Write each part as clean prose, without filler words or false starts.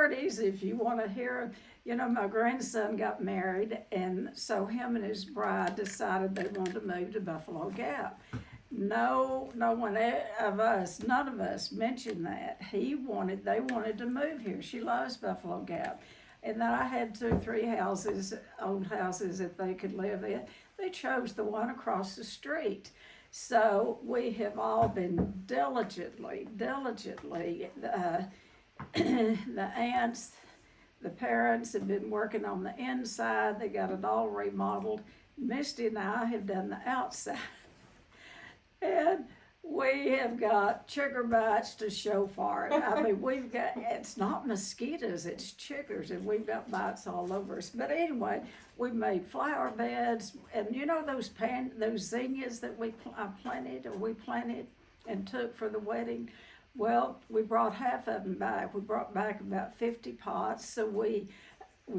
40s, if you want to hear, my grandson got married, and so him and his bride decided they wanted to move to Buffalo Gap. No, no one of us, none of us mentioned that. They wanted to move here. She loves Buffalo Gap. And then I had 2 or 3 houses, old houses that they could live in. They chose the one across the street. So we have all been diligently, the aunts, the parents have been working on the inside. They got it all remodeled. Misty and I have done the outside. And we have got chigger bites to show for it. I mean, it's not mosquitoes, it's chiggers, and we've got bites all over us. But anyway, we made flower beds, and those zinnias that we planted and took for the wedding. Well, we brought half of them back. We brought back about 50 pots, so we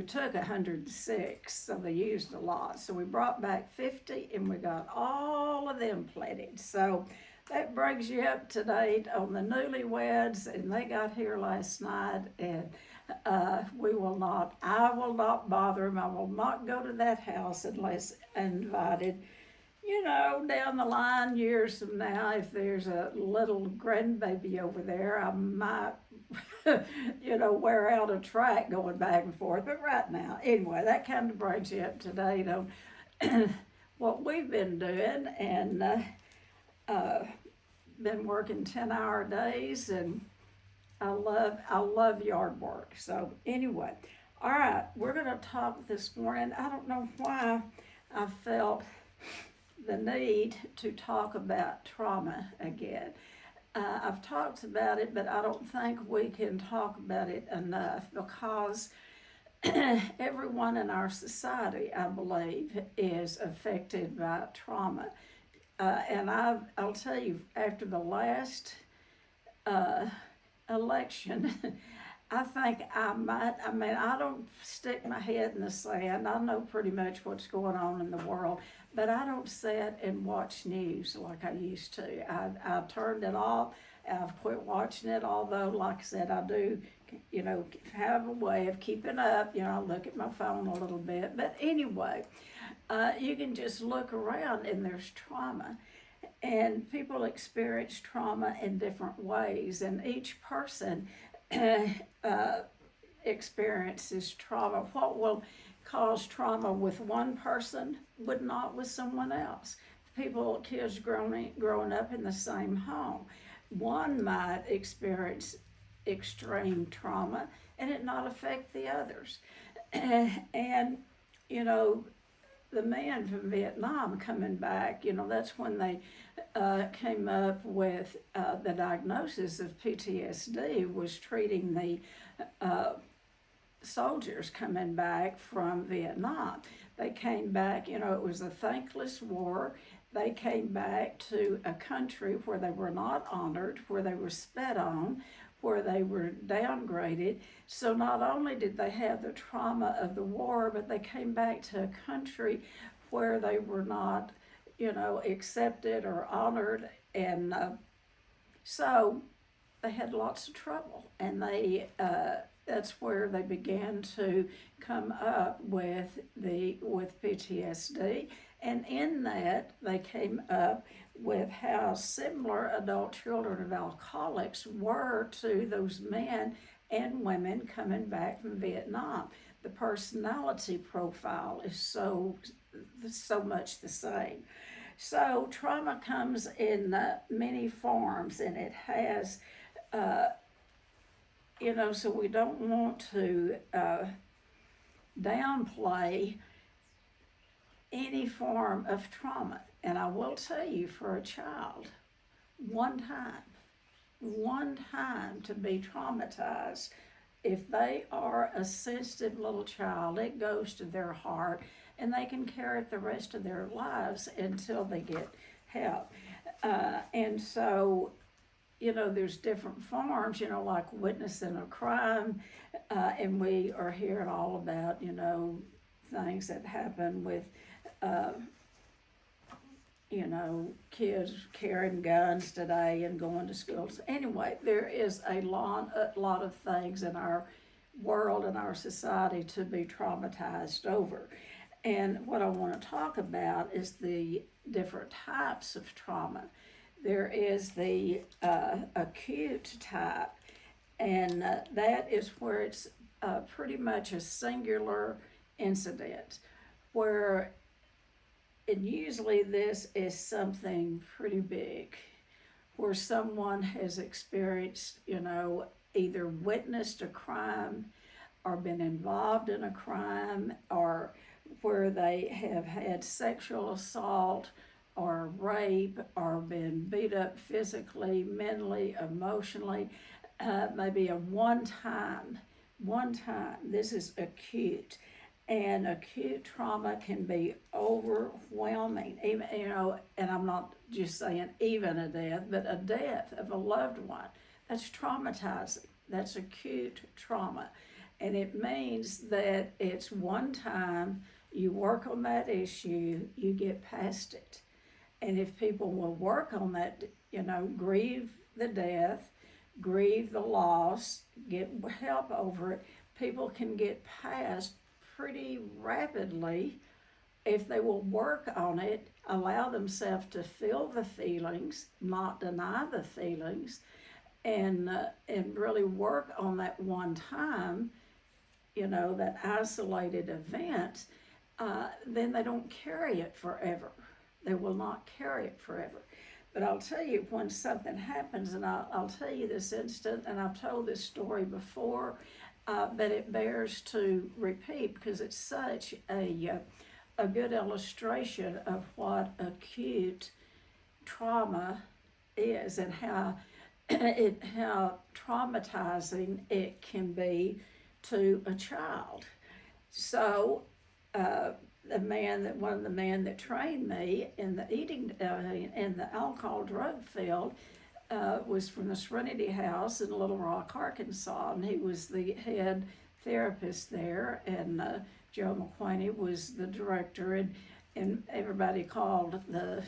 took 106, so they used a lot. So we brought back 50, and we got all of them planted. So that brings you up to date on the newlyweds, and they got here last night, and I will not bother them. I will not go to that house unless invited. Down the line, years from now, if there's a little grandbaby over there, I might, wear out a track going back and forth. But right now, anyway, that kind of brings you up to date on what we've been doing, and been working 10-hour days, and I love yard work. So anyway, all right, we're going to talk this morning. I don't know why I felt the need to talk about trauma again. I've talked about it, but I don't think we can talk about it enough, because everyone in our society, I believe, is affected by trauma. And I'll tell you, after the last election, I think I don't stick my head in the sand. I know pretty much what's going on in the world, but I don't sit and watch news like I used to. I turned it off. I've quit watching it, although, like I said, I do, have a way of keeping up. I look at my phone a little bit. But anyway, you can just look around, and there's trauma. And people experience trauma in different ways, and each person experiences trauma. What will cause trauma with one person would not with someone else. Kids growing up in the same home, one might experience extreme trauma and it not affect the others. And the men from Vietnam coming back, that's when they came up with the diagnosis of PTSD, was treating the soldiers coming back from Vietnam. They came back, it was a thankless war. They came back to a country where they were not honored, where they were spat on, where they were downgraded. So not only did they have the trauma of the war, but they came back to a country where they were not, accepted or honored. And so they had lots of trouble. And that's where they began to come up with PTSD. And in that, they came up with how similar adult children of alcoholics were to those men and women coming back from Vietnam. The personality profile is so much the same. So trauma comes in many forms, and it has, so we don't want to downplay any form of trauma. And I will tell you, for a child, one time to be traumatized, if they are a sensitive little child, it goes to their heart, and they can carry it the rest of their lives until they get help. And so, there's different forms, like witnessing a crime, and we are hearing all about, things that happen with kids carrying guns today and going to school. So anyway, there is a lot of things in our world and our society to be traumatized over. And what I want to talk about is the different types of trauma. There is the acute type, and that is where it's pretty much a singular incident, where and usually this is something pretty big, where someone has experienced, either witnessed a crime or been involved in a crime, or where they have had sexual assault or rape or been beat up physically, mentally, emotionally, maybe a one time. This is acute. And acute trauma can be overwhelming, even, and I'm not just saying even a death, but a death of a loved one. That's traumatizing. That's acute trauma. And it means that it's one time, you work on that issue, you get past it. And if people will work on that, grieve the death, grieve the loss, get help over it, people can get past pretty rapidly if they will work on it, allow themselves to feel the feelings, not deny the feelings, and really work on that one time, that isolated event, then they don't carry it forever. They will not carry it forever. But I'll tell you, when something happens, and I'll tell you this instant, and I've told this story before, but it bears to repeat because it's such a good illustration of what acute trauma is and how traumatizing it can be to a child. So one of the men that trained me in the in the alcohol drug field was from the Serenity House in Little Rock, Arkansas, and he was the head therapist there, and Joe McQuaney was the director, and everybody called the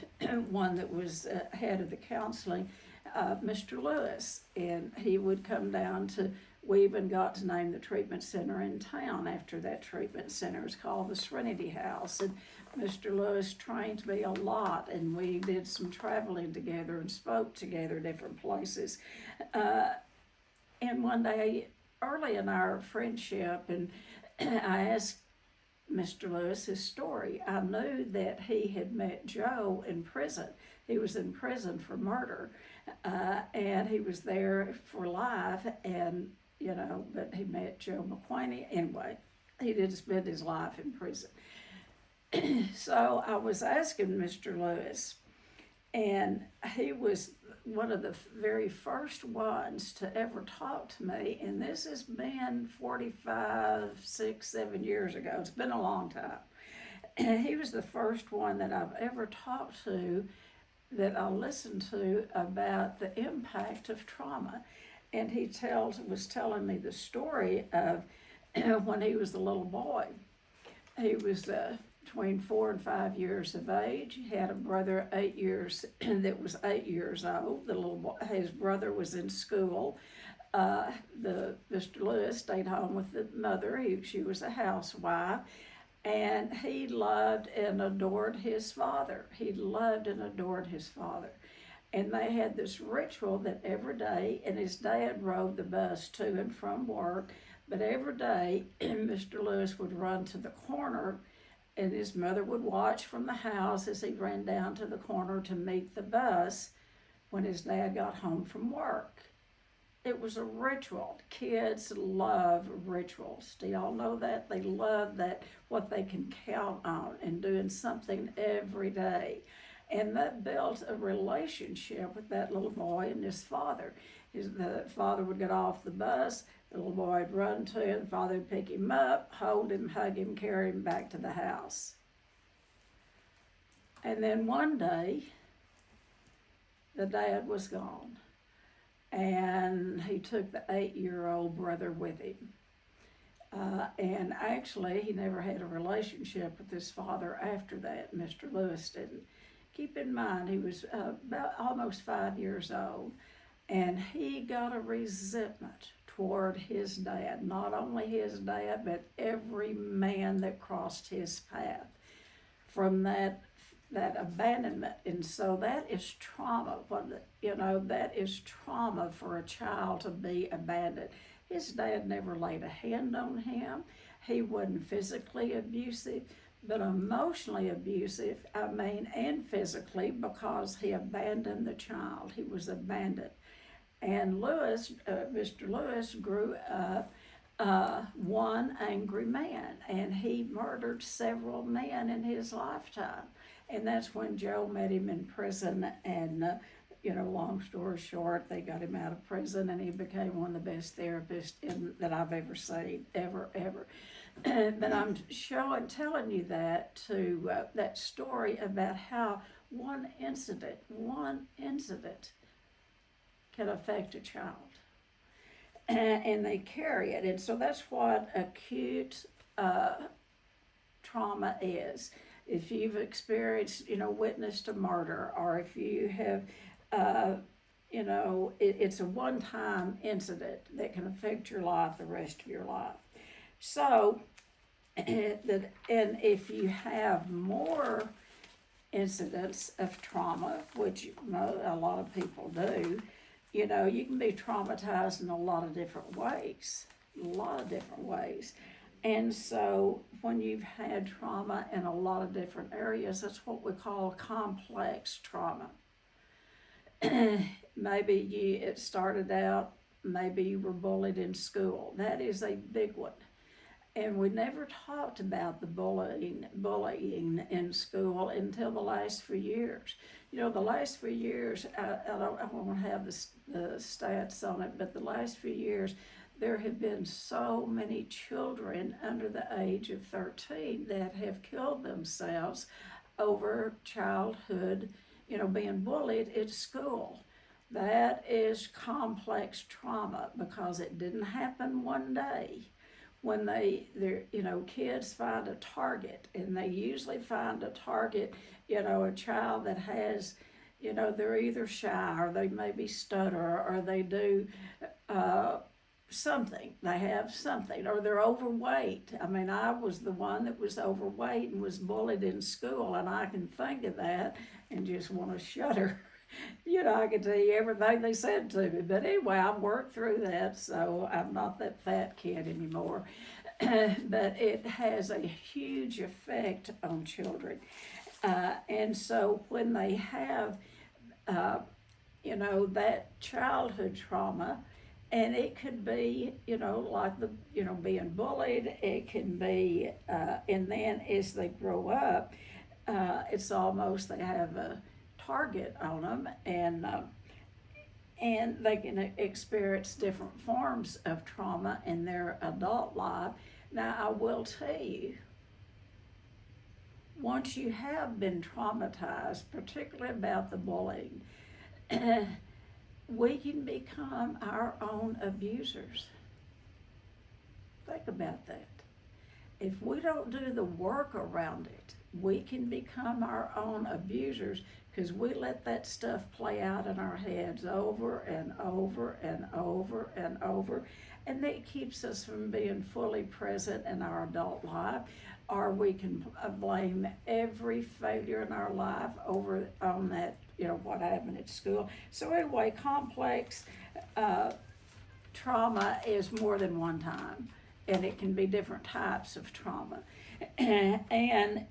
one that was head of the counseling Mr. Lewis, and he would come down we even got to name the treatment center in town after that treatment center. It's called the Serenity House, and Mr. Lewis trained me a lot, and we did some traveling together and spoke together different places. And one day, early in our friendship, and I asked Mr. Lewis his story. I knew that he had met Joe in prison. He was in prison for murder, and he was there for life, and but he met Joe McQuaney. Anyway, he did spend his life in prison. So I was asking Mr. Lewis, and he was one of the very first ones to ever talk to me, and this has been 45, 6, 7 years ago. It's been a long time. And he was the first one that I've ever talked to that I listened to about the impact of trauma. And he was telling me the story of when he was a little boy. He was between 4 and 5 years of age. He had a brother 8 years that was 8 years old. The little boy, his brother was in school. Mr. Lewis stayed home with the mother. She was a housewife. And he loved and adored his father. He loved and adored his father. And they had this ritual that every day, and his dad rode the bus to and from work, but every day Mr. Lewis would run to the corner, and his mother would watch from the house as he ran down to the corner to meet the bus when his dad got home from work. It was a ritual. Kids love rituals. Do y'all know that? They love that, what they can count on and doing something every day. And that built a relationship with that little boy and his father. The father would get off the bus, the little boy would run to him, the father would pick him up, hold him, hug him, carry him back to the house. And then one day, the dad was gone. And he took the 8-year-old brother with him. And actually, he never had a relationship with his father after that. Mr. Lewis didn't. Keep in mind, he was about almost 5 years old, and he got a resentment toward his dad. Not only his dad, but every man that crossed his path from that abandonment. And so that is trauma. That is trauma for a child to be abandoned. His dad never laid a hand on him. He wasn't physically abusive, but emotionally abusive, and physically, because he abandoned the child. He was abandoned. And Mr. Lewis grew up one angry man, and he murdered several men in his lifetime. And that's when Joe met him in prison, and long story short, they got him out of prison, and he became one of the best therapists that I've ever seen, ever. But I'm telling you that story about how one incident can affect a child, and they carry it. And so that's what acute trauma is. If you've experienced, witnessed a murder, or if you have, it's a one-time incident that can affect your life the rest of your life. So, and if you have more incidents of trauma, which a lot of people do, you can be traumatized in a lot of different ways. And so when you've had trauma in a lot of different areas, that's what we call complex trauma. Maybe it started out, maybe you were bullied in school. That is a big one. And we never talked about the bullying in school until the last few years. The last few years, I don't have the stats on it, but the last few years, there have been so many children under the age of 13 that have killed themselves over childhood, being bullied at school. That is complex trauma, because it didn't happen one day. When kids find a target, and they usually find a target, a child that has, they're either shy, or they maybe stutter, or they do something, they have something, or they're overweight. I was the one that was overweight and was bullied in school, and I can think of that and just want to shudder. I can tell you everything they said to me. But anyway, I've worked through that, so I'm not that fat kid anymore. But it has a huge effect on children. And so when they have, that childhood trauma, and it could be, like being bullied, it can be, and then as they grow up, it's almost they have a target on them, and they can experience different forms of trauma in their adult life. Now, I will tell you, once you have been traumatized, particularly about the bullying, we can become our own abusers. Think about that. If we don't do the work around it, we can become our own abusers, because we let that stuff play out in our heads over and over and over and over, and that keeps us from being fully present in our adult life. Or we can blame every failure in our life over on that, what happened at school. So anyway, complex trauma is more than one time, and it can be different types of trauma. And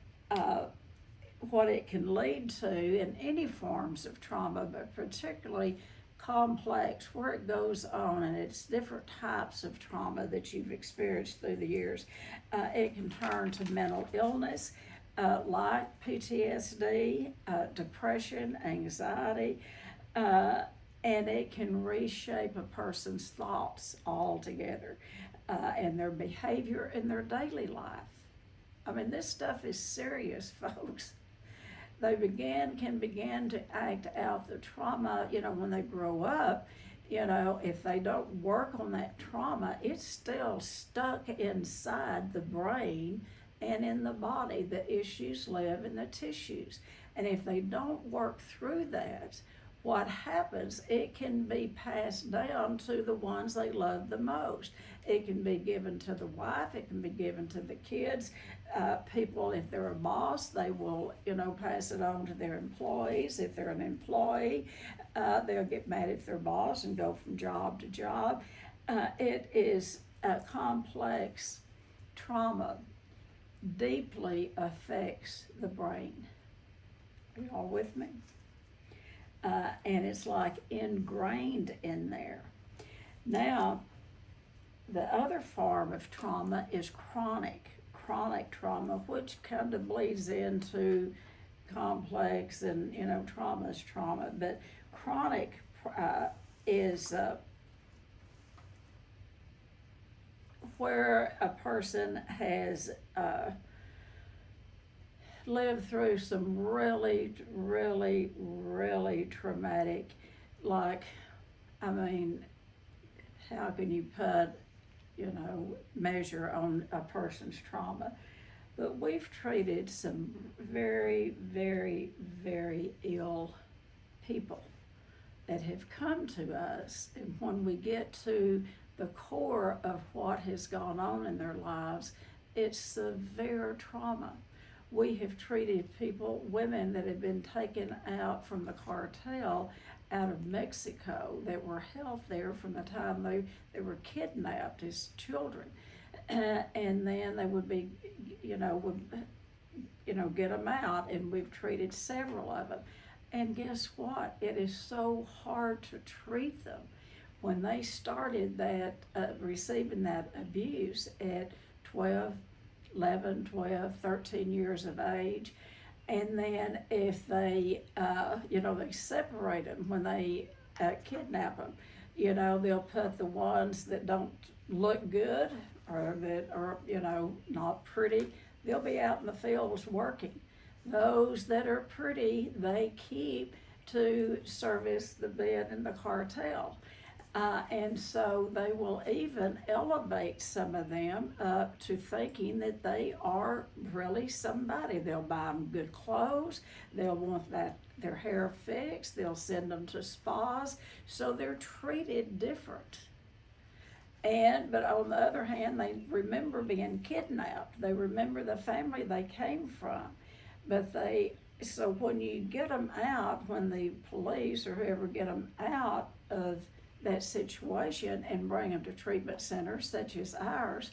what it can lead to in any forms of trauma, but particularly complex, where it goes on, and it's different types of trauma that you've experienced through the years. It can turn to mental illness, like PTSD, depression, anxiety, and it can reshape a person's thoughts altogether, and their behavior in their daily life. This stuff is serious, folks. They can begin to act out the trauma, when they grow up. If they don't work on that trauma, it's still stuck inside the brain and in the body. The issues live in the tissues. And if they don't work through that, what happens, it can be passed down to the ones they love the most. It can be given to the wife, it can be given to the kids. People, if they're a boss, they will, pass it on to their employees. If they're an employee, they'll get mad at their boss and go from job to job. It is a complex trauma, deeply affects the brain. Are you all with me? And it's like ingrained in there. Now, the other form of trauma is chronic trauma, which kind of bleeds into complex, and trauma is trauma, but chronic is where a person has lived through some really, really, really traumatic, like, how can you put, measure on a person's trauma? But we've treated some very, very, very ill people that have come to us, and when we get to the core of what has gone on in their lives, it's severe trauma. We have treated women that have been taken out from the cartel out of Mexico that were held there from the time they were kidnapped as children. And then they would be, get them out, and we've treated several of them. And guess what? It is so hard to treat them. When they started that, receiving that abuse at 11, 12, 13 years of age, and then if they, they separate them when they kidnap them, they'll put the ones that don't look good or that are, not pretty, they'll be out in the fields working. Those that are pretty, they keep to service the men in the cartel. And so they will even elevate some of them up to thinking that they are really somebody. They'll buy them good clothes, they'll want their hair fixed, they'll send them to spas, so they're treated different. But on the other hand, they remember being kidnapped. They remember the family they came from. So when you get them out, when the police or whoever get them out of that situation and bring them to treatment centers such as ours,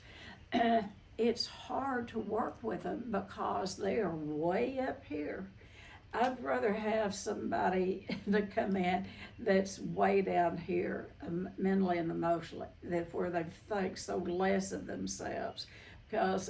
it's hard to work with them because they are way up here. I'd rather have somebody to come in that's way down here, mentally and emotionally, where they think so less of themselves. Because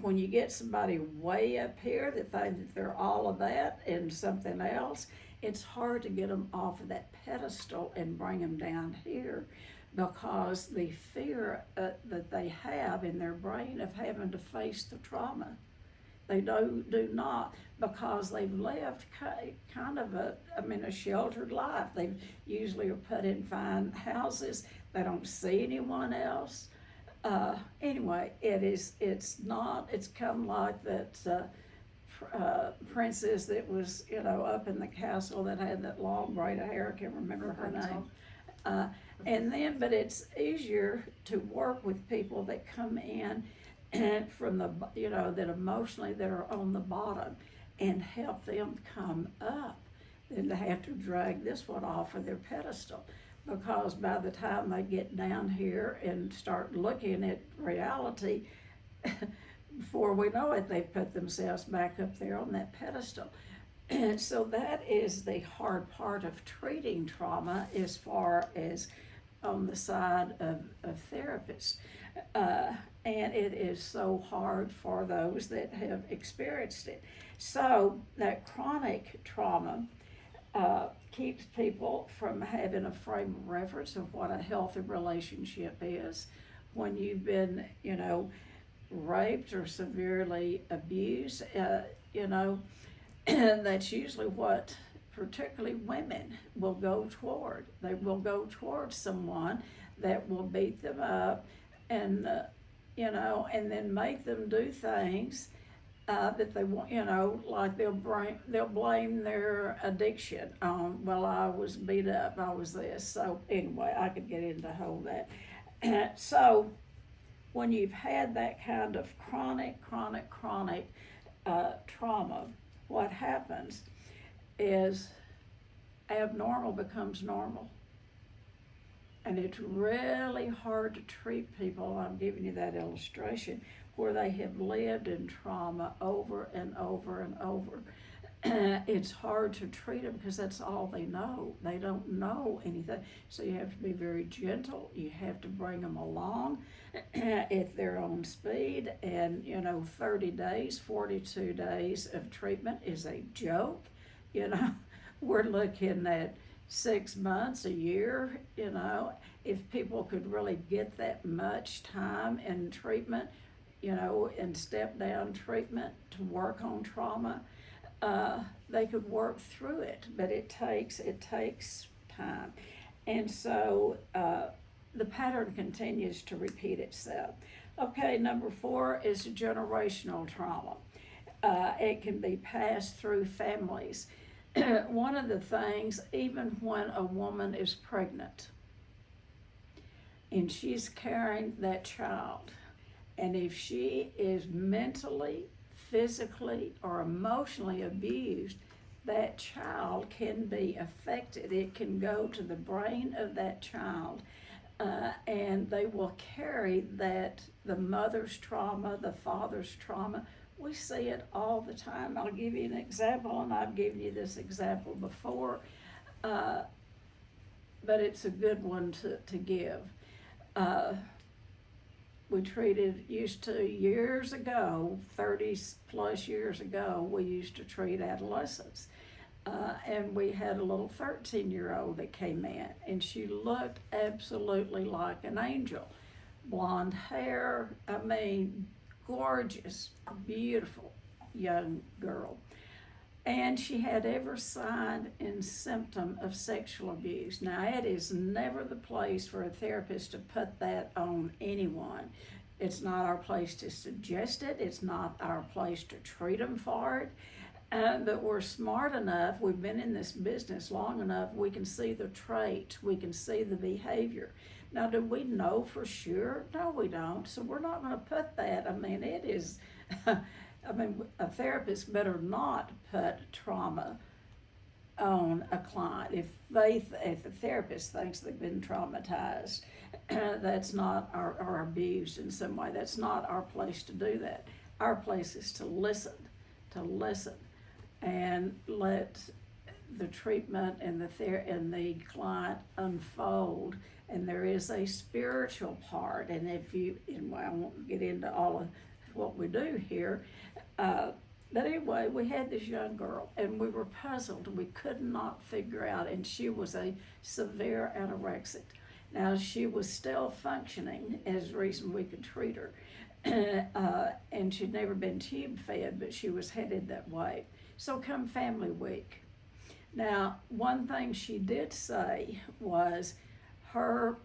when you get somebody way up here that think that they're all of that and something else, it's hard to get them off of that pedestal and bring them down here, because the fear that they have in their brain of having to face the trauma. They do not, because they've lived kind of a sheltered life. They usually are put in fine houses. They don't see anyone else. Anyway, it's kind of like that princess that was, up in the castle that had that long braid of hair. I can't remember her name. But it's easier to work with people that come in and from that emotionally that are on the bottom, and help them come up, than to have to drag this one off of their pedestal. Because by the time they get down here and start looking at reality, before we know it, they've put themselves back up there on that pedestal. And so that is the hard part of treating trauma, as far as on the side of therapists. And it is so hard for those that have experienced it. So that chronic trauma keeps people from having a frame of reference of what a healthy relationship is. When you've been, raped or severely abused, that's usually what particularly women will go toward. They will go toward someone that will beat them up and, and then make them do things that they want, like they'll blame their addiction on, well, I was beat up, I was this. So anyway, I could get into whole that. So when you've had that kind of chronic trauma, what happens is abnormal becomes normal. And it's really hard to treat people. I'm giving you that illustration where they have lived in trauma over and over and over. It's hard to treat them because that's all they know. They don't know anything. So you have to be very gentle. You have to bring them along at their own speed. And, 30 days, 42 days of treatment is a joke. We're looking at 6 months, a year. If people could really get that much time in treatment, and step down treatment to work on trauma, they could work through it. But it takes time. And so the pattern continues to repeat itself. Okay, number 4 is generational trauma. It can be passed through families. One of the things, even when a woman is pregnant and she's carrying that child, and if she is mentally, physically, or emotionally abused, that child can be affected. It can go to the brain of that child, and they will carry the mother's trauma, the father's trauma. We see it all the time. I'll give you an example, and I've given you this example before, but it's a good one to give. Years ago, 30 plus years ago, we used to treat adolescents. And we had a little 13-year-old that came in, and she looked absolutely like an angel. Blonde hair, gorgeous, beautiful young girl. And she had every sign and symptom of sexual abuse. Now, it is never the place for a therapist to put that on anyone. It's not our place to suggest it. It's not our place to treat them for it. But we're smart enough, we've been in this business long enough, we can see the traits, we can see the behavior. Now, do we know for sure? No, we don't. So we're not going to put that. It is, a therapist better not put trauma on a client. If the therapist thinks they've been traumatized, that's not or abused in some way. That's not our place to do that. Our place is to listen, and let the treatment and the client unfold. And there is a spiritual part, and I won't get into all of what we do here, but anyway, we had this young girl, and we were puzzled. We could not figure out, and she was a severe anorexic. Now, she was still functioning as the reason we could treat her, and she'd never been tube fed, but she was headed that way. So come family week. Now, one thing she did say was, her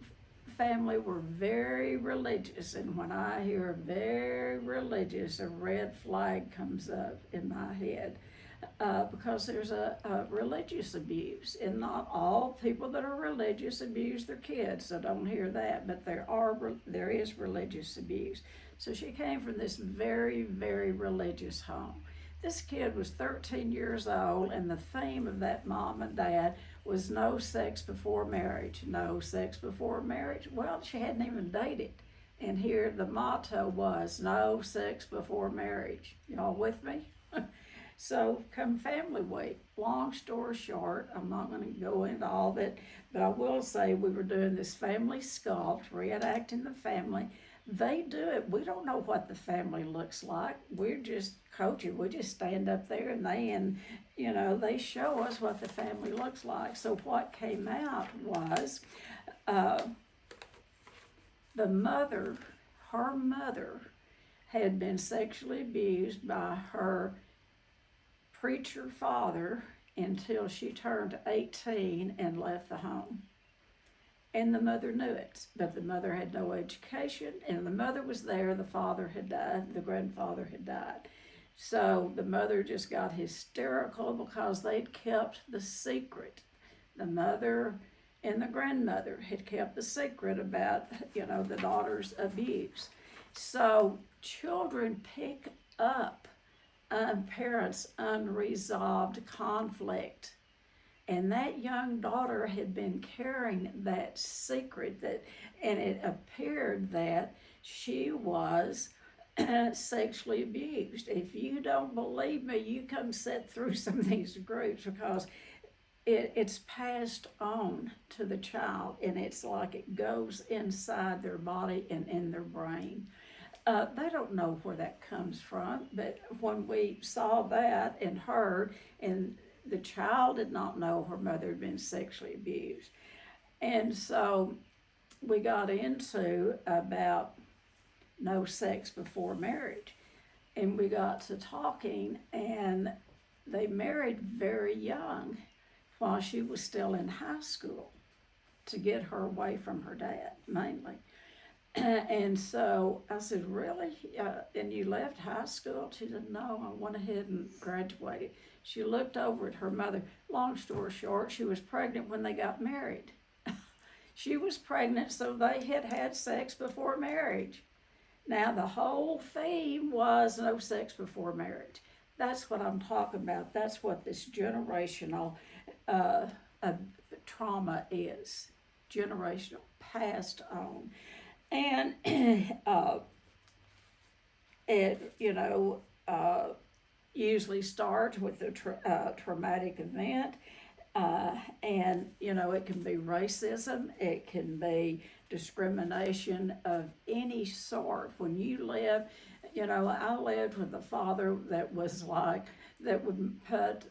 family were very religious, and when I hear very religious, a red flag comes up in my head, because there's a religious abuse, and not all people that are religious abuse their kids, so don't hear that, but there is religious abuse. So she came from this very, very religious home. This kid was 13 years old, and the theme of that mom and dad was no sex before marriage. No sex before marriage. Well, she hadn't even dated. And here the motto was no sex before marriage. Y'all with me? So come family week, long story short, I'm not going to go into all of it, but I will say we were doing this family sculpt, reenacting the family. They do it. We don't know what the family looks like. We're just coaching. We just stand up there and they show us what the family looks like. So what came out was her mother had been sexually abused by her preacher father until she turned 18 and left the home. And the mother knew it, but the mother had no education, and the mother was there, the father had died, the grandfather had died. So the mother just got hysterical because they'd kept the secret. The mother and the grandmother had kept the secret about, the daughter's abuse. So children pick up parents' unresolved conflict. And that young daughter had been carrying that secret and it appeared that she was sexually abused. If you don't believe me, you come sit through some of these groups, because it's passed on to the child, and it's like it goes inside their body and in their brain. They don't know where that comes from, but when we saw that and heard, and the child did not know her mother had been sexually abused. And so we got into about no sex before marriage. And we got to talking, and they married very young while she was still in high school to get her away from her dad, mainly. And so I said, really? And you left high school? She said, no, I went ahead and graduated. She looked over at her mother. Long story short, she was pregnant when they got married. She was pregnant, so they had had sex before marriage. Now, the whole theme was no sex before marriage. That's what I'm talking about. That's what this generational trauma is. Generational, passed on. And it, usually starts with a traumatic event. And, it can be racism, it can be discrimination of any sort. When you live, I lived with a father that would put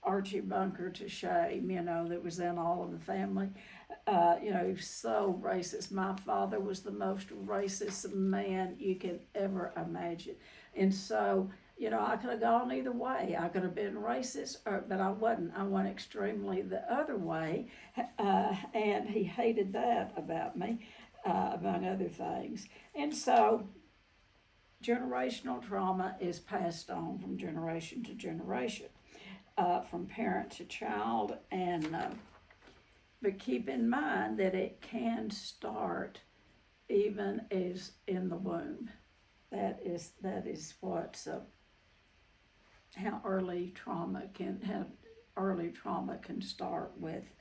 Archie Bunker to shame, that was in All in the Family. He was so racist. My father was the most racist man you can ever imagine. And so, I could have gone either way. I could have been racist, but I wasn't. I went extremely the other way, and he hated that about me, among other things. And so, generational trauma is passed on from generation to generation, from parent to child, and but keep in mind that it can start even as in the womb. That is what how early trauma can start with.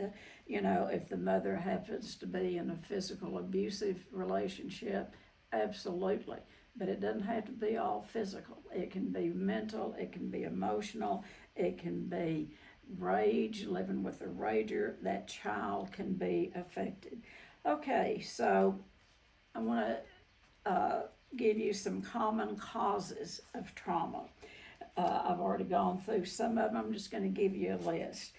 If the mother happens to be in a physical abusive relationship, absolutely. But it doesn't have to be all physical. It can be mental, it can be emotional, it can be rage, living with a rager. That child can be affected. Okay, so I want to give you some common causes of trauma. I've already gone through some of them. I'm just going to give you a list.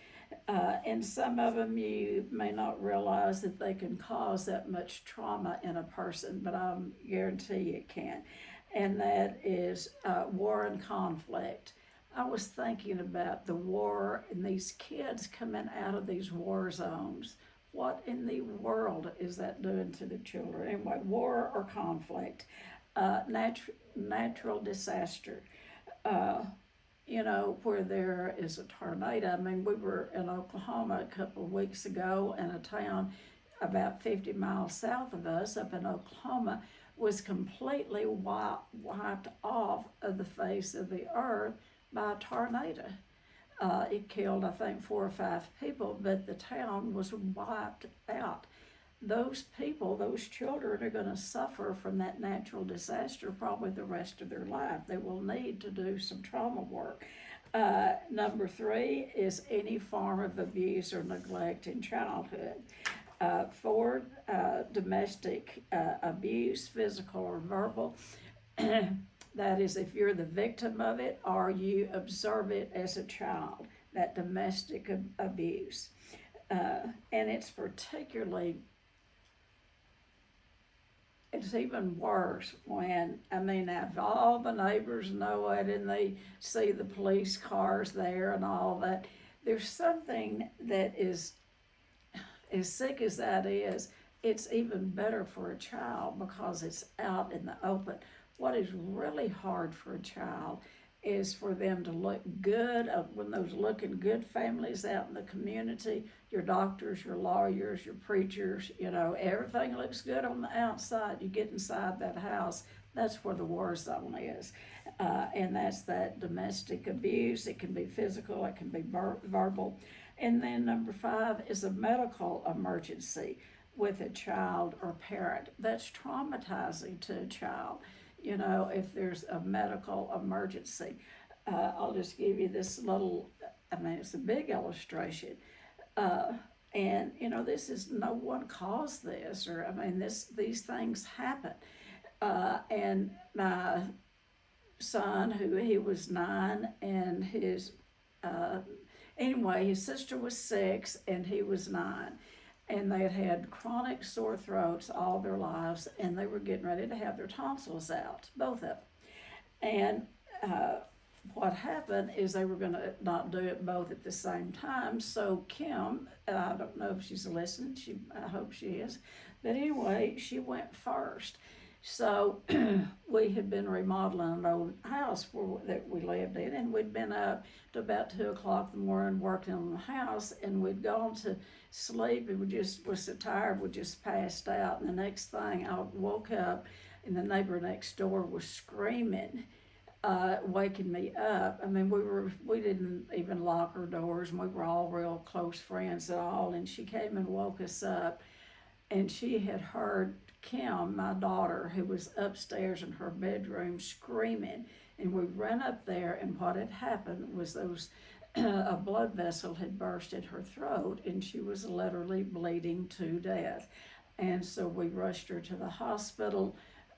And some of them you may not realize that they can cause that much trauma in a person, but I guarantee it can. And that is war and conflict. I was thinking about the war and these kids coming out of these war zones. What in the world is that doing to the children? Anyway, war or conflict, natural disaster. Where there is a tornado. I mean, we were in Oklahoma a couple of weeks ago, and a town about 50 miles south of us up in Oklahoma was completely wiped off of the face of the earth by a tornado. It killed, I think, 4 or 5 people, but the town was wiped out. Those people, those children are going to suffer from that natural disaster probably the rest of their life. They will need to do some trauma work. Number 3 is any form of abuse or neglect in childhood. 4, domestic abuse, physical or verbal. That is, if you're the victim of it or you observe it as a child, that domestic abuse. And it's even worse when, if all the neighbors know it and they see the police cars there and all that, there's something that is, as sick as that is, it's even better for a child because it's out in the open. What is really hard for a child is for them to look good when those looking good families out in the community, your doctors, your lawyers, your preachers, everything looks good on the outside. You get inside that house, that's where the war zone is. And that's that domestic abuse. It can be physical, it can be verbal. And then number 5 is a medical emergency with a child or parent. That's traumatizing to a child, if there's a medical emergency. I'll just give you this little, it's a big illustration. And, this is, no one caused this, or, these things happen. And my son, he was 9, and his sister was 6 and he was 9, and they had had chronic sore throats all their lives, and they were getting ready to have their tonsils out, both of them. And what happened is they were going to not do it both at the same time. So Kim, I don't know if she's listening, I hope she is, but anyway, she went first. So we had been remodeling an old house that we lived in, and we'd been up to about 2 o'clock in the morning working on the house, and we'd gone to sleep, and we was so tired, we just passed out. And the next thing, I woke up, and the neighbor next door was screaming, waking me up. We didn't even lock our doors, and we were all real close friends at all, and she came and woke us up, and she had heard Kim, my daughter, who was upstairs in her bedroom screaming, and we ran up there, and what had happened was a blood vessel had burst in her throat, and she was literally bleeding to death. And so we rushed her to the hospital,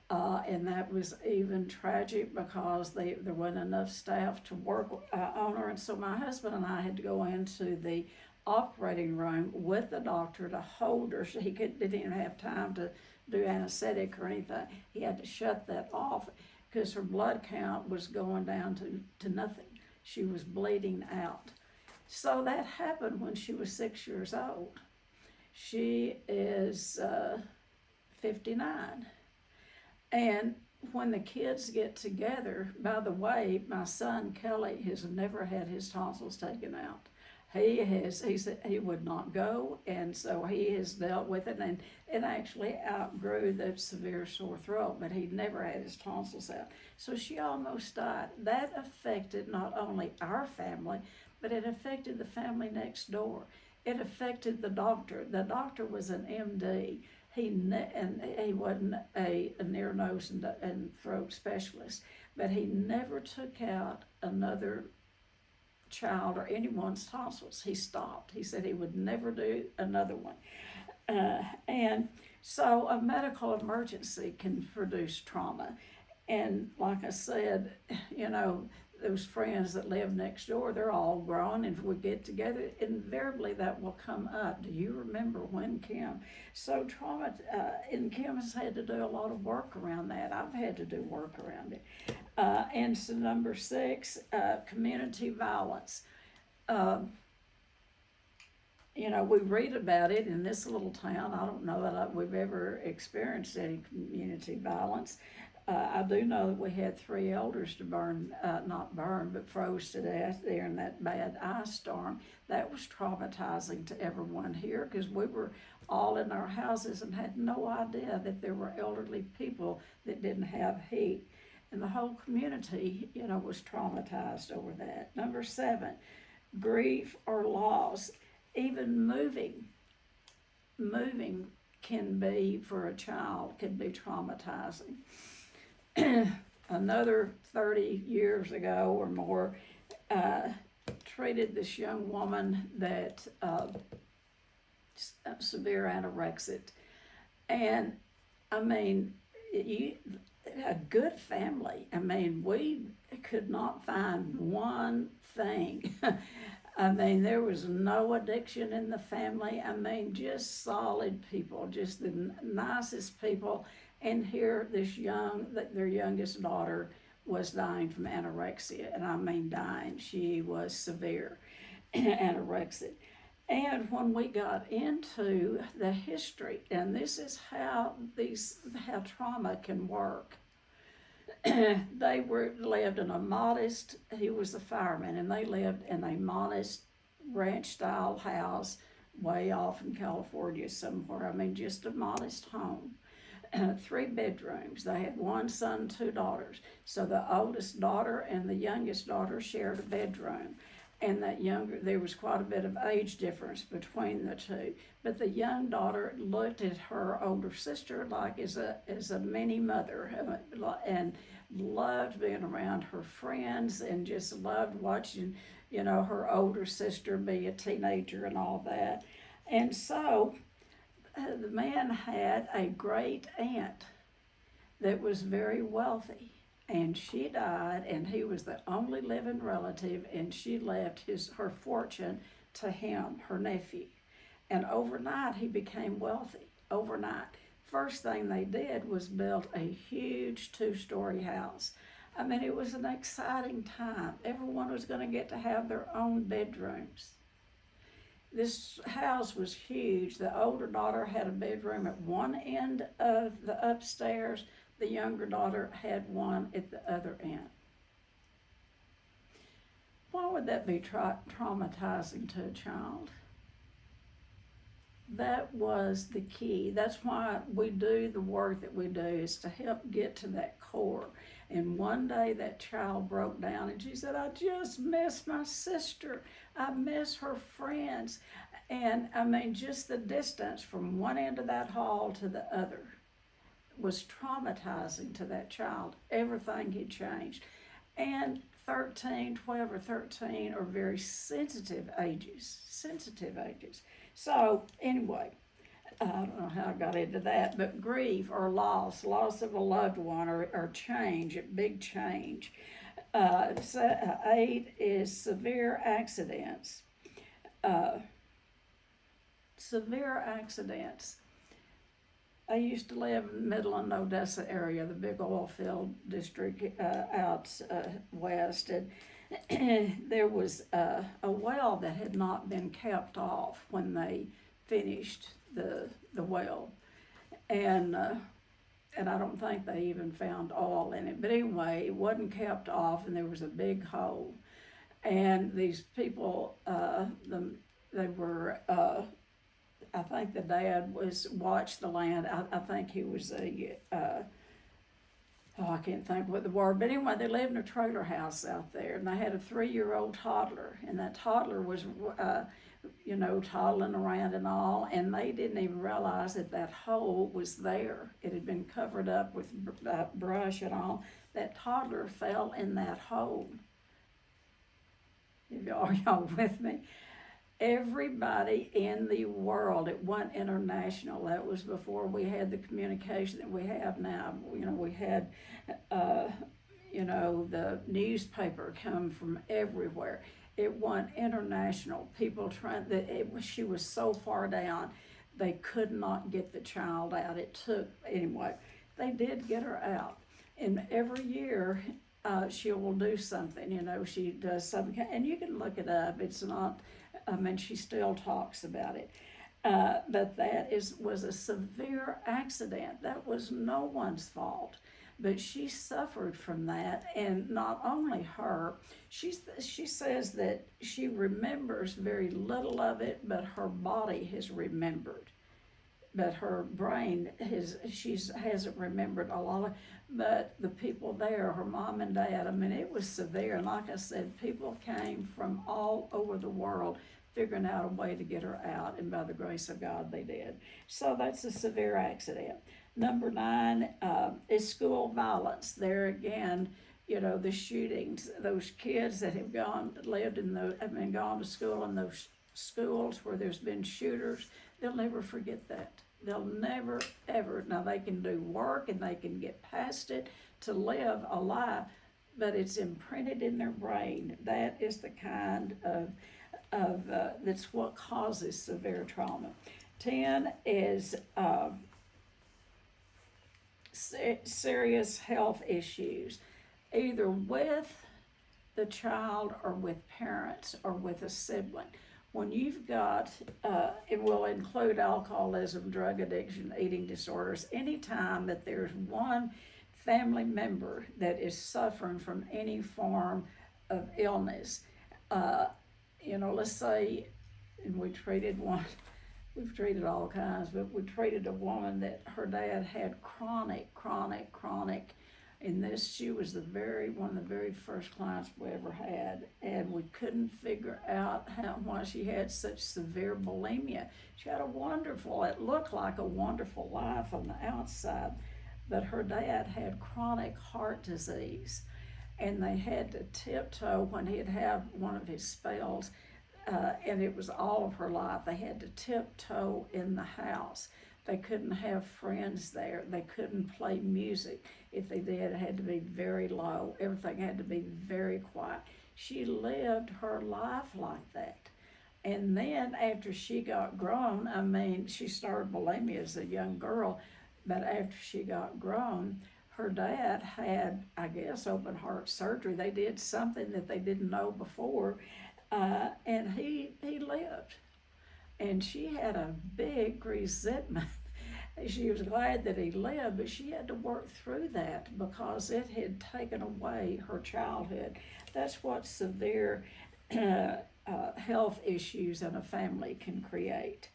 and that was even tragic because there wasn't enough staff to work on her, and so my husband and I had to go into the operating room with the doctor to hold her. So he didn't even have time to do anesthetic or anything. He had to shut that off because her blood count was going down to nothing. She was bleeding out. So that happened when she was 6 years old. She is 59. And when the kids get together, by the way, my son Kelly has never had his tonsils taken out. He said he would not go, and so he has dealt with it, and it actually outgrew the severe sore throat, but he never had his tonsils out. So she almost died. That affected not only our family, but it affected the family next door. It affected the doctor. The doctor was an MD. And he wasn't a ear, nose, and throat specialist, but he never took out another child or anyone's tonsils. He stopped. He said he would never do another one. And so a medical emergency can produce trauma. And like I said, those friends that live next door, they're all grown, and if we get together, invariably that will come up. Do you remember when Kim? So trauma, and Kim has had to do a lot of work around that. I've had to do work around it. And so number 6, community violence. We read about it in this little town. I don't know that we've ever experienced any community violence. I do know that we had 3 elders to but froze to death there in that bad ice storm. That was traumatizing to everyone here because we were all in our houses and had no idea that there were elderly people that didn't have heat. And the whole community, was traumatized over that. Number 7, grief or loss. Even moving can be, for a child, can be traumatizing. Another 30 years ago or more, treated this young woman that severe anorexic. And a good family. We could not find one thing. There was no addiction in the family. Just solid people, just the nicest people. And here, their youngest daughter was dying from anorexia, and dying. She was severe anorexic. And when we got into the history, and this is how trauma can work. They lived in a modest. He was a fireman, and they lived in a modest ranch-style house way off in California somewhere. I mean, just a modest home. 3 bedrooms. They had one son, 2 daughters. So the oldest daughter and the youngest daughter shared a bedroom. And there was quite a bit of age difference between the two. But the young daughter looked at her older sister like as a mini mother, and loved being around her friends, and just loved watching, her older sister be a teenager and all that. And so the man had a great aunt that was very wealthy, and she died, and he was the only living relative, and she left her fortune to him, her nephew. And overnight he became wealthy. Overnight. First thing they did was build a huge 2-story house. I mean, it was an exciting time. Everyone was going to get to have their own bedrooms. This house was huge. The older daughter had a bedroom at one end of the upstairs. The younger daughter had one at the other end. Why would that be traumatizing to a child? That was the key. That's why we do the work that we do, is to help get to that core. And one day that child broke down and she said, I just miss my sister. I miss her friends. And I mean, just the distance from one end of that hall to the other was traumatizing to that child. Everything had changed. And 12 or 13 are very sensitive ages. So anyway, I don't know how I got into that, but grief or loss of a loved one, or change, a big change. 8 is severe accidents. Severe accidents. I used to live in the Midland, Odessa area, the big oil field district out west, and there was a well that had not been capped off when they finished the well, and I don't think they even found oil in it. But anyway, it wasn't capped off, and there was a big hole, and these people, they were. I think the dad watched the land. I think he was I can't think what the word, but anyway, they lived in a trailer house out there, and they had a 3-year-old toddler, and that toddler was, toddling around and all, and they didn't even realize that hole was there. It had been covered up with brush and all. That toddler fell in that hole. Are y'all with me? Everybody in the world, it went international. That was before we had the communication that we have now. We had, the newspaper come from everywhere. It went international. People she was so far down, they could not get the child out. Anyway, they did get her out. And every year, she will do something, she does something, and you can look it up. It's not, she still talks about it. But that was a severe accident. That was no one's fault. But she suffered from that, and not only her, she says that she remembers very little of it, but her body has remembered. But her brain hasn't remembered a lot of, but the people there, her mom and dad, it was severe. And like I said, people came from all over the world figuring out a way to get her out, and by the grace of God, they did. So that's a severe accident. Number 9 is school violence. There again, the shootings, those kids that have gone to school in those schools where there's been shooters, they'll never forget that. They'll never, ever. Now, they can do work and they can get past it to live a life, but it's imprinted in their brain. That is the kind of that's what causes severe trauma. 10 is serious health issues, either with the child or with parents or with a sibling. when you've got, it will include alcoholism, drug addiction, eating disorders, anytime that there's one family member that is suffering from any form of illness, let's say, and we treated one, we've treated all kinds, but we treated a woman that her dad had chronic, and she was one of the very first clients we ever had, and we couldn't figure out why she had such severe bulimia. She had it looked like a wonderful life on the outside, but her dad had chronic heart disease, and they had to tiptoe when he'd have one of his spells, and it was all of her life. They had to tiptoe in the house. They couldn't have friends there. They couldn't play music. If they did, it had to be very low. Everything had to be very quiet. She lived her life like that. And then after she got grown, she started bulimia as a young girl, but after she got grown, her dad had, I guess, open heart surgery. They did something that they didn't know before, and he lived. And she had a big resentment. She was glad that he lived, but she had to work through that because it had taken away her childhood. That's what severe health issues in a family can create.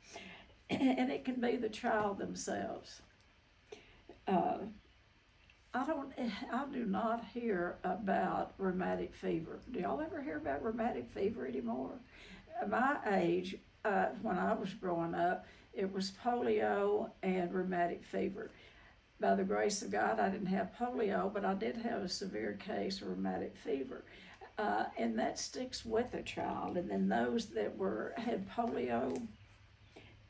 And it can be the child themselves. I do not hear about rheumatic fever. Do y'all ever hear about rheumatic fever anymore? At my age, when I was growing up, it was polio and rheumatic fever. By the grace of God, I didn't have polio, but I did have a severe case of rheumatic fever. And that sticks with a child. And then those that had polio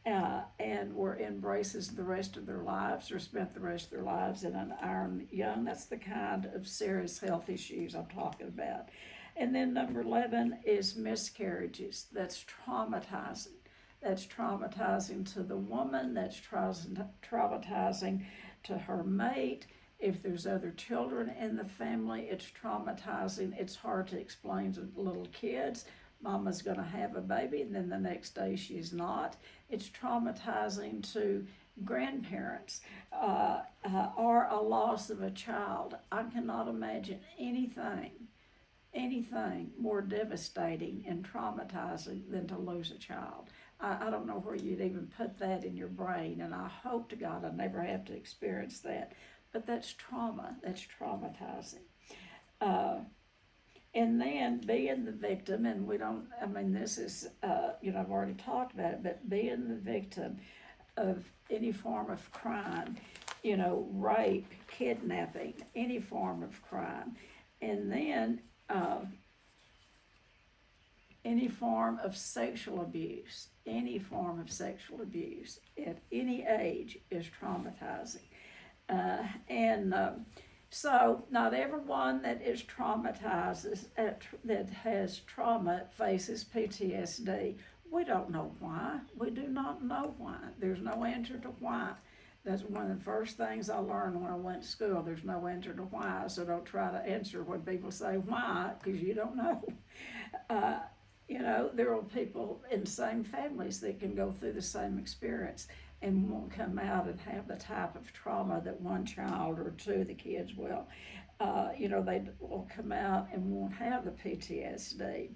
and were in braces the rest of their lives or spent the rest of their lives in an iron lung, that's the kind of serious health issues I'm talking about. And then number 11 is miscarriages. That's traumatizing. That's traumatizing to the woman. That's traumatizing to her mate. If there's other children in the family, it's traumatizing. It's hard to explain to little kids. Mama's going to have a baby, and then the next day she's not. It's traumatizing to grandparents or a loss of a child. I cannot imagine anything more devastating and traumatizing than to lose a child. I don't know where you'd even put that in your brain, and I hope to God I never have to experience that. But that's trauma. That's traumatizing. And then being the victim, and this is, I've already talked about it, but being the victim of any form of crime, rape, kidnapping, any form of crime, and then any form of sexual abuse at any age is traumatizing. So not everyone that is traumatized, that has trauma, faces PTSD. We don't know why. We do not know why. There's no answer to why. That's one of the first things I learned when I went to school. There's no answer to why, so don't try to answer when people say why, because you don't know. There are people in the same families that can go through the same experience and won't come out and have the type of trauma that one child or two of the kids will. They will come out and won't have the PTSD.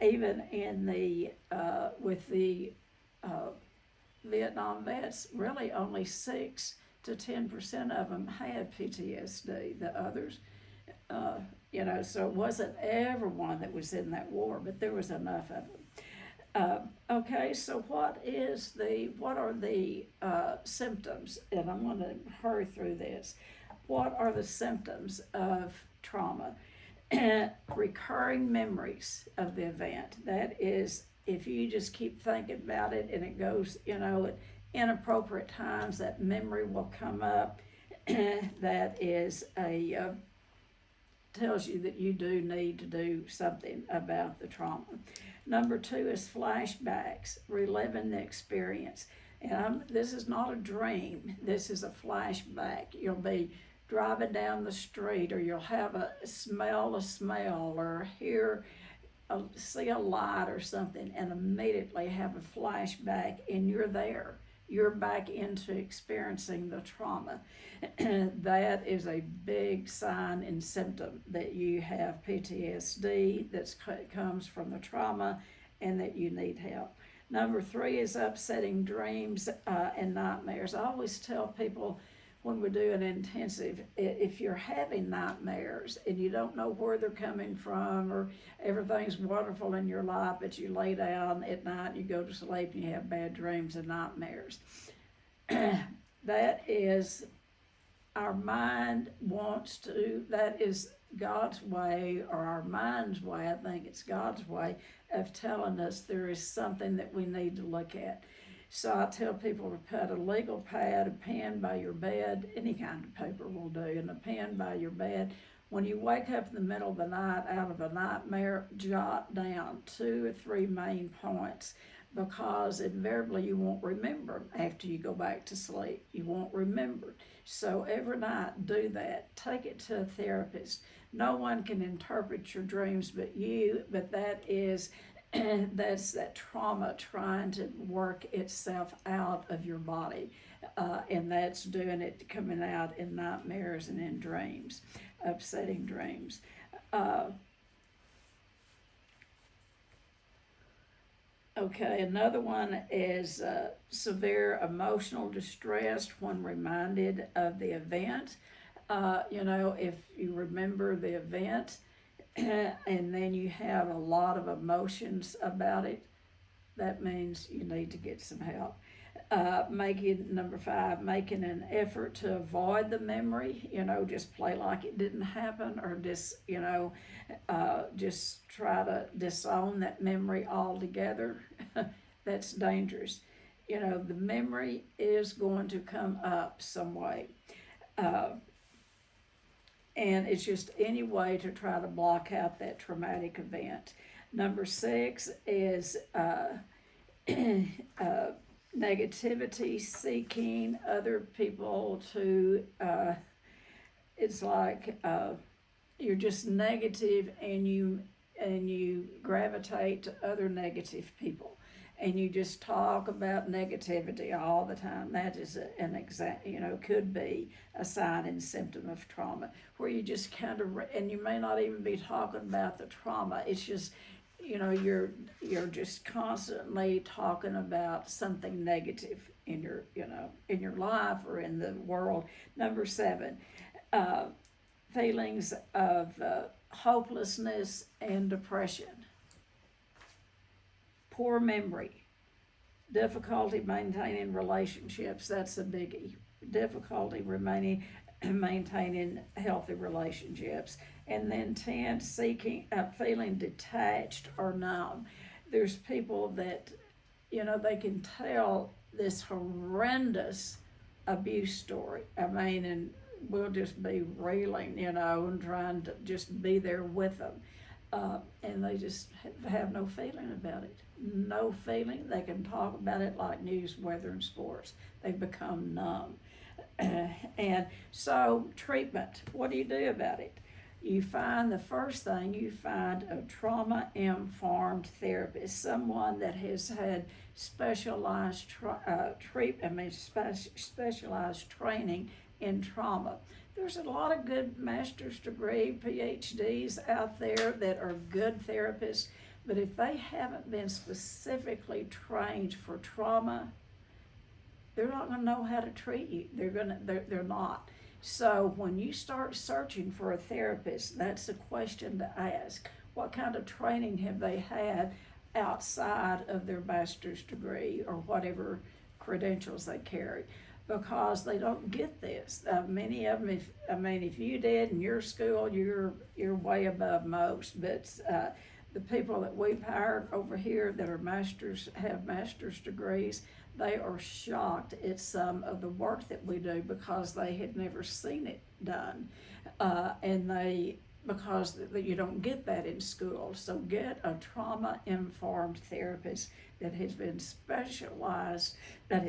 Even with the Vietnam vets, really only 6 to 10% of them had PTSD. The others, so it wasn't everyone that was in that war, but there was enough of them. Okay, so what are the symptoms? And I'm going to hurry through this. What are the symptoms of trauma? Recurring memories of the event. That is, if you just keep thinking about it and it goes, at inappropriate times, that memory will come up. That is tells you that you do need to do something about the trauma. Number 2 is flashbacks, reliving the experience. And this is not a dream. This is a flashback. You'll be driving down the street, or you'll have smell a smell, or hear see a light or something and immediately have a flashback, and you're there. You're back into experiencing the trauma. That is a big sign and symptom that you have PTSD that comes from the trauma and that you need help. Number 3 is upsetting dreams and nightmares. I always tell people when we do an intensive, if you're having nightmares and you don't know where they're coming from, or everything's wonderful in your life, but you lay down at night and you go to sleep and you have bad dreams and nightmares, that is our mind wants to, that is God's way, or our mind's way, I think it's God's way of telling us there is something that we need to look at. So I tell people to put a legal pad, a pen by your bed, any kind of paper will do, and a pen by your bed. When you wake up in the middle of the night out of a nightmare, jot down 2 or 3 main points, because invariably you won't remember after you go back to sleep. You won't remember. So every night do that. Take it to a therapist. No one can interpret your dreams but you, but that is that's that trauma trying to work itself out of your body, and that's doing it, coming out in nightmares and in dreams, upsetting dreams. Okay, another one is severe emotional distress when reminded of the event. If you remember the event, and then you have a lot of emotions about it, that means you need to get some help. Number 5, making an effort to avoid the memory, just play like it didn't happen, or just try to disown that memory altogether. That's dangerous. The memory is going to come up some way. And it's just any way to try to block out that traumatic event. Number 6 is negativity, seeking other people to, it's like you're just negative, and you gravitate to other negative people, and you just talk about negativity all the time. That is could be a sign and symptom of trauma, where you just kind of, and you may not even be talking about the trauma. It's just, you're just constantly talking about something negative in your life or in the world. Number 7, feelings of hopelessness and depression. Poor memory, difficulty maintaining relationships, that's a biggie. Difficulty maintaining healthy relationships. And then 10, feeling detached or numb. There's people that, they can tell this horrendous abuse story. And we'll just be reeling, and trying to just be there with them. And they just have no feeling about it. No feeling. They can talk about it like news, weather, and sports. They've become numb. And so treatment, what do you do about it? The first thing, you find a trauma-informed therapist, someone that has had specialized specialized training in trauma. There's a lot of good master's degree, PhDs out there that are good therapists, but if they haven't been specifically trained for trauma, they're not going to know how to treat you. They're not. So when you start searching for a therapist, that's a question to ask. What kind of training have they had outside of their master's degree or whatever credentials they carry? Because they don't get this. Many of them, if you did in your school, you're way above most. But the people that we've hired over here that have master's degrees, they are shocked at some of the work that we do because they had never seen it done, because you don't get that in school. So get a trauma-informed therapist that has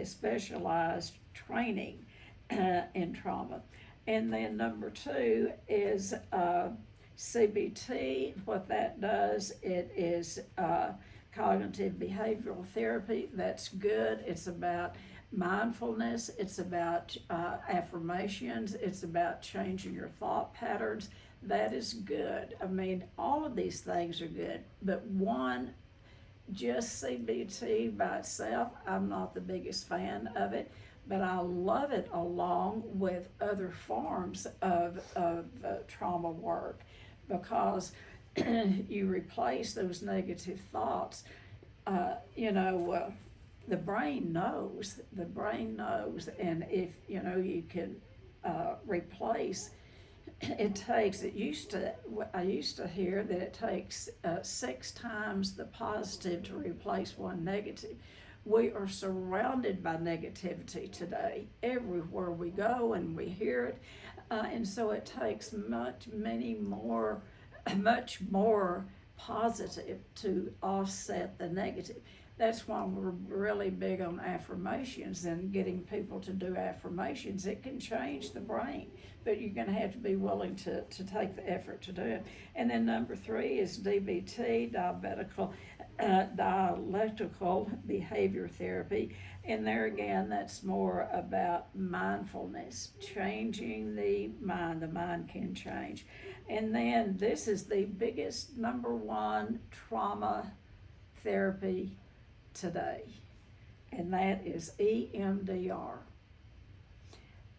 specialized training in trauma. And then number 2 is CBT, what that does, it is cognitive behavioral therapy. That's good. It's about mindfulness. It's about affirmations. It's about changing your thought patterns. That is good. I mean, all of these things are good, but one, just CBT by itself, I'm not the biggest fan of it, but I love it along with other forms of trauma work, because you replace those negative thoughts. The brain knows. The brain knows, and if you can replace. I used to hear that it takes 6 times the positive to replace one negative. We are surrounded by negativity today, everywhere we go, and we hear it. And so it takes much more positive to offset the negative. That's why we're really big on affirmations and getting people to do affirmations. It can change the brain, but you're going to have to be willing to take the effort to do it. And then number 3 is DBT, dialectical behavior therapy. And there again, that's more about mindfulness, changing the mind. The mind can change. And then this is the biggest number 1 trauma therapy today, and that is EMDR.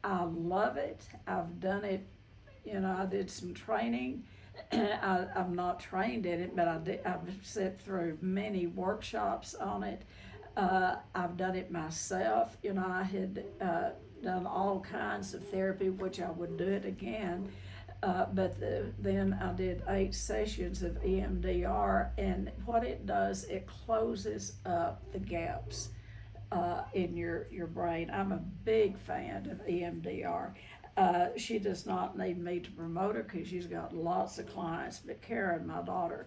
I love it. I've done it. I did some training. I'm not trained in it, but I've sat through many workshops on it. I've done it myself. I had done all kinds of therapy, which I would do it again. But then I did 8 sessions of EMDR, and what it does, it closes up the gaps in your brain. I'm a big fan of EMDR. She does not need me to promote her because she's got lots of clients, but Karen, my daughter,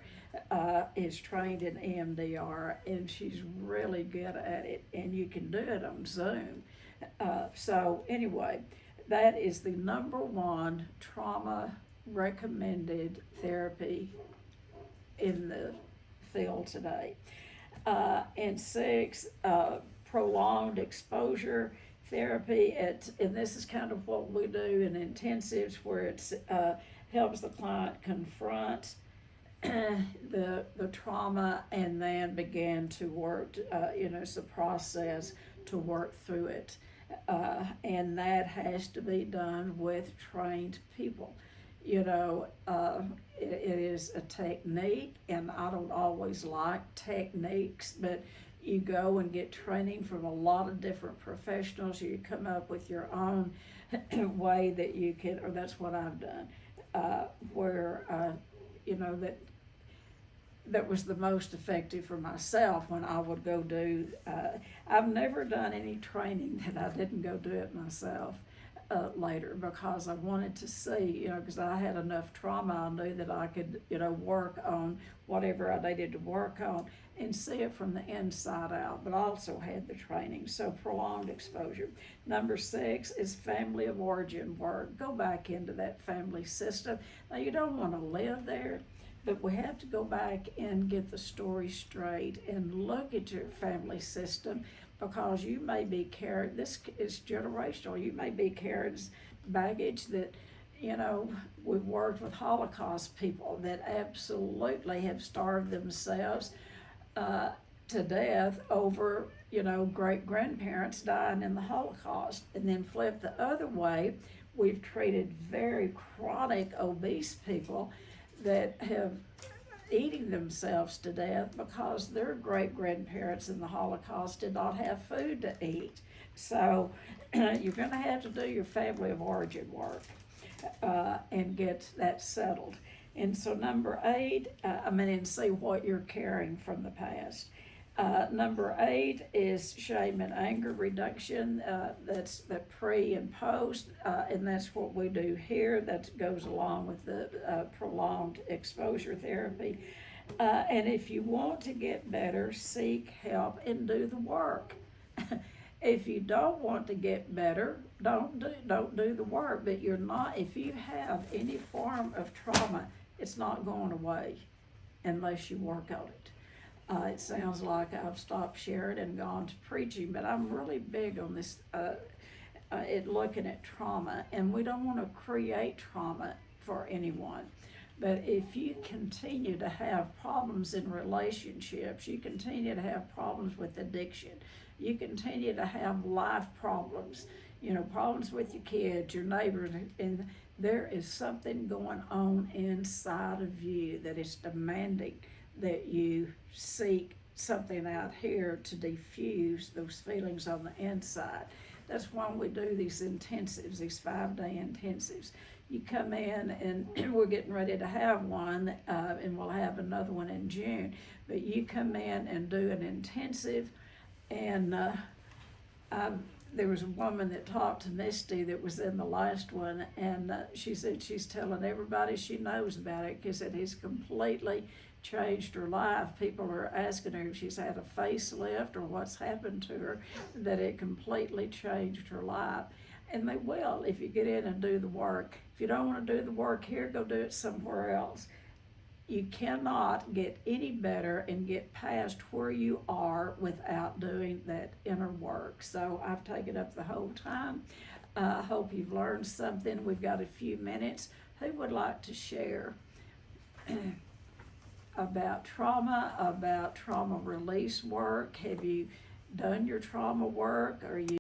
is trained in EMDR, and she's really good at it, and you can do it on Zoom. So anyway, that is the number 1 trauma recommended therapy in the field today. And 6, prolonged exposure therapy. And this is kind of what we do in intensives, where it helps the client confront the trauma and then begin to work, it's a process to work through it. And that has to be done with trained people. It is a technique, and I don't always like techniques, but you go and get training from a lot of different professionals. You come up with your own way that you can, or that's what I've done, that was the most effective for myself when I would go do. I've never done any training that I didn't go do it myself later, because I wanted to see, because I had enough trauma, I knew that I could, work on whatever I needed to work on and see it from the inside out, but I also had the training. So prolonged exposure. Number 6 is family of origin work. Go back into that family system. Now, you don't want to live there, but we have to go back and get the story straight and look at your family system, because you may be carrying, this is generational, you may be carrying baggage that, we've worked with Holocaust people that absolutely have starved themselves to death over, great-grandparents dying in the Holocaust. And then flip the other way, we've treated very chronic obese people that have eating themselves to death because their great-grandparents in the Holocaust did not have food to eat. So you're going to have to do your family of origin work and get that settled. And so number 8, and see what you're carrying from the past. Number 8 is shame and anger reduction. That's the pre and post, and that's what we do here. That goes along with the prolonged exposure therapy. And if you want to get better, seek help and do the work. If you don't want to get better, don't do the work. But if you have any form of trauma, it's not going away unless you work on it. It sounds like I've stopped sharing and gone to preaching, but I'm really big on this, looking at trauma, and we don't want to create trauma for anyone. But if you continue to have problems in relationships, you continue to have problems with addiction, you continue to have life problems, problems with your kids, your neighbors, and there is something going on inside of you that is demanding that you seek something out here to diffuse those feelings on the inside. That's why we do these intensives, these 5-day intensives. You come in, and we're getting ready to have one, and we'll have another one in June. But you come in and do an intensive, and there was a woman that talked to Misty that was in the last one, and she said she's telling everybody she knows about it because it has completely changed her life. People are asking her if she's had a facelift or what's happened to her, that it completely changed her life. And they will if you get in and do the work. If you don't want to do the work here, go do it somewhere else. You cannot get any better and get past where you are without doing that inner work. So I've taken up the whole time. I hope you've learned something. We've got a few minutes. Who would like to share about trauma release work? Have you done your trauma work? Are you